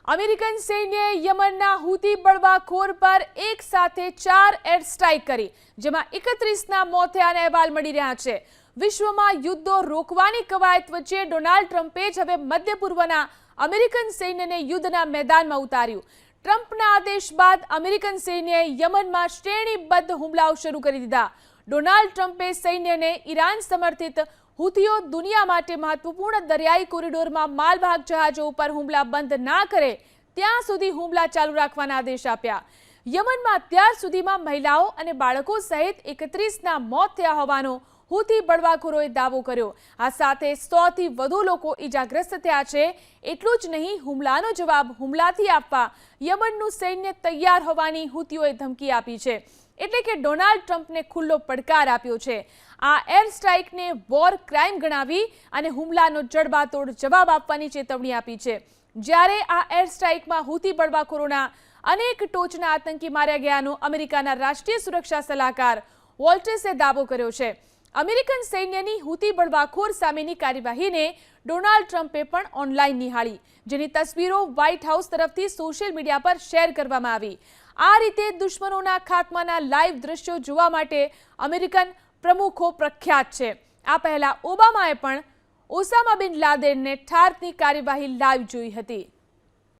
American સૈન્યએ યમનના હુતી બળવાખોર પર એક સાથે 4 એર સ્ટ્રાઇક કરી, જેમાં 31ના મોત થયાના અહેવાલ મળી રહ્યા છે। વિશ્વમાં યુદ્ધો રોકવાની કવાયત વચ્ચે ડોનાલ્ડ ટ્રમ્પે જ હવે મધ્ય પૂર્વના અમેરિકન સૈન્યને યુદ્ધના મેદાનમાં ઉતાર્યું। ટ્રમ્પના આદેશ બાદ અમેરિકન સૈન્યએ યમનમાં શ્રેણીબદ્ધ હુમલાઓ શરૂ કરી દીધા। ડોનાલ્ડ ટ્રમ્પે સૈન્યને ઈરાન સમર્થિત હુતીઓ દુનિયા માટે મહત્વપૂર્ણ દરિયાઈ કોરિડોરમાં માલવાહક જહાજો ઉપર હુમલા બંધ ના કરે ત્યાં સુધી હુમલા ચાલુ રાખવાના આદેશ આપ્યા। યમનમાં અત્યાર સુધીમાં મહિલાઓ અને બાળકો સહિત 31ના મોત થયા હોવાનો હુતી બળવાખોરોએ દાવો કર્યો। આ સાથે 100થી વધુ લોકો ઈજાગ્રસ્ત થયા છે। એટલું જ નહીં, હુમલાનો જવાબ હુમલાથી આપવા યમનનું સૈન્ય તૈયાર હોવાની હુતીઓએ ધમકી આપી છે। એટલે કે ડોનાલ્ડ ટ્રમ્પને ખુલ્લો પડકાર આપ્યો છે। આ એર સ્ટ્રાઇકને વોર ક્રાઇમ ગણાવી અને હુમલાનો જડબાતોડ જવાબ આપવાની ચેતવણી આપી છે। જ્યારે આ એર સ્ટ્રાઇકમાં હુતી બળવાખોરોના અનેક ટોચના આતંકી માર્યા ગયાનો અમેરિકાના રાષ્ટ્રીય સુરક્ષા સલાહકાર વોલ્ટર્સે દાવો કર્યો છે। અમેરિકન સૈન્યની હુતી બળવાખોર સામેની કાર્યવાહીને ડોનાલ્ડ ટ્રમ્પે પણ ઓનલાઈન નિહાળી, જેની તસવીરો વ્હાઇટ હાઉસ તરફથી સોશિયલ મીડિયા પર શેર કરવામાં આવી। આ રીતે દુશ્મનોના ખાત્માના લાઈવ દ્રશ્યો જોવા માટે અમેરિકન પ્રમુખો પ્રખ્યાત છે। આ પહેલા ઓબામાએ પણ ઓસામા બિન લાદેનને ઠારની કાર્યવાહી લાઈવ જોઈ હતી।